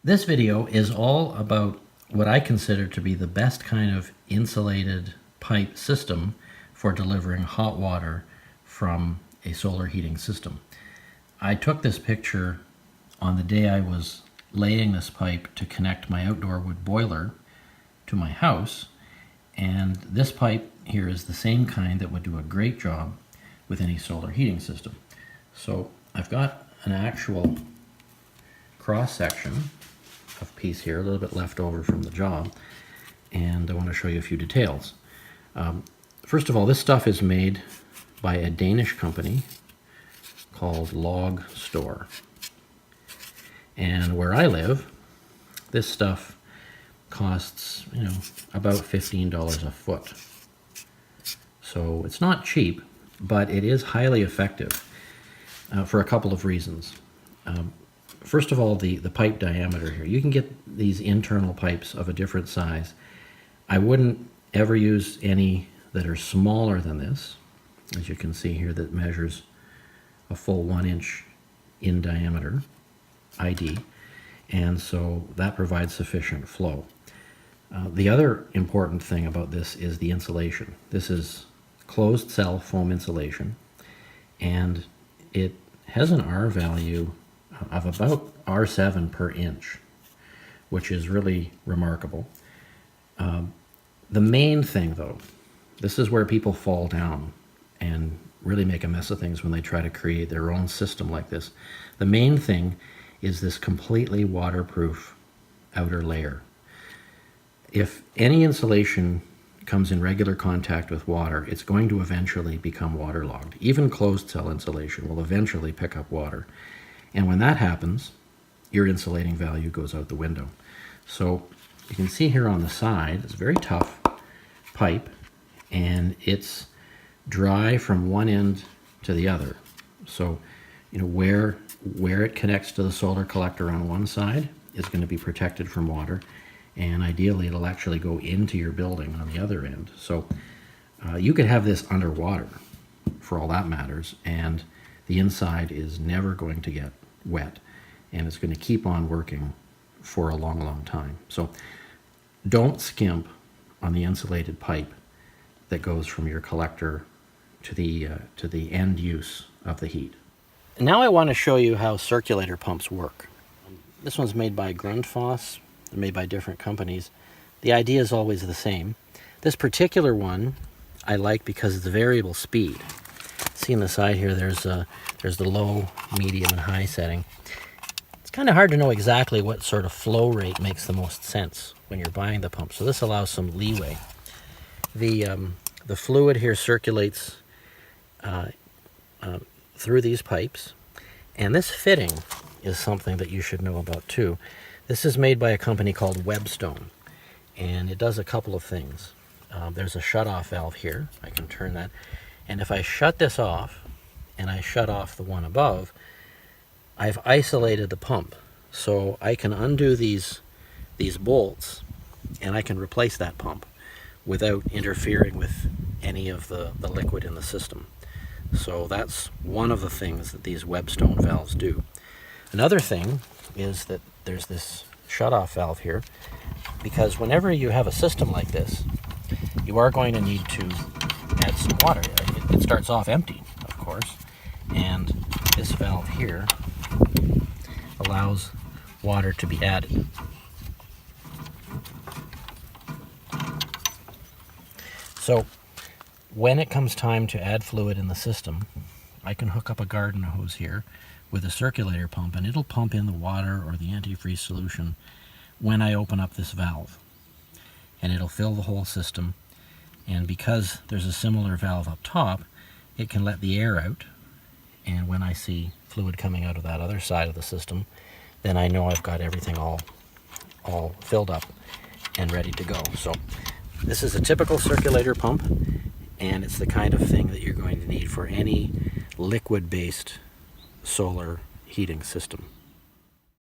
This video is all about what I consider to be the best kind of insulated pipe system for delivering hot water from a solar heating system. I took this picture on the day I was laying this pipe to connect my outdoor wood boiler to my house, and this pipe here is the same kind that would do a great job with any solar heating system. So I've got an actual cross section of piece here, a little bit left over from the job, and I want to show you a few details. First of all, this stuff is made by a Danish company called Log Store, and where I live, this stuff costs about $15 a foot. So it's not cheap, but it is highly effective for a couple of reasons. First of all, the pipe diameter here. You can get these internal pipes of a different size. I wouldn't ever use any that are smaller than this. As you can see here, that measures a full 1 inch in diameter, ID, and so that provides sufficient flow. The other important thing about this is the insulation. This is closed cell foam insulation, and it has an R value of about R7 per inch, which is really remarkable. The main thing, though, this is where people fall down and really make a mess of things when they try to create their own system like this. The main thing is this completely waterproof outer layer. If any insulation comes in regular contact with water, it's going to eventually become waterlogged. Even closed cell insulation will eventually pick up water. And when that happens, your insulating value goes out the window. So you can see here on the side, it's a very tough pipe, and it's dry from one end to the other. So where it connects to the solar collector on one side is going to be protected from water, and ideally it'll actually go into your building on the other end. So you could have this underwater for all that matters, and the inside is never going to get wet, and it's going to keep on working for a long, long time. So don't skimp on the insulated pipe that goes from your collector to the end use of the heat. Now I want to show you how circulator pumps work. This one's made by Grundfos. They're made by different companies. The idea is always the same. This particular one I like because it's variable speed. See on the side here, there's the low, medium, and high setting. It's kind of hard to know exactly what sort of flow rate makes the most sense when you're buying the pump, so this allows some leeway. The fluid here circulates through these pipes, and this fitting is something that you should know about too. This is made by a company called Webstone, and it does a couple of things. There's a shut-off valve here. I can turn that, and if I shut this off and I shut off the one above, I've isolated the pump, so I can undo these bolts and I can replace that pump without interfering with any of the liquid in the system. So that's one of the things that these Webstone valves do. Another thing is that there's this shut-off valve here, because whenever you have a system like this, you are going to need to add some water. It starts off empty, of course, and this valve here allows water to be added. So when it comes time to add fluid in the system, I can hook up a garden hose here with a circulator pump, and it'll pump in the water or the antifreeze solution when I open up this valve. And it'll fill the whole system, and because there's a similar valve up top, it can let the air out, and when I see fluid coming out of that other side of the system, then I know I've got everything all filled up and ready to go. So this is a typical circulator pump, and it's the kind of thing that you're going to need for any liquid-based solar heating system.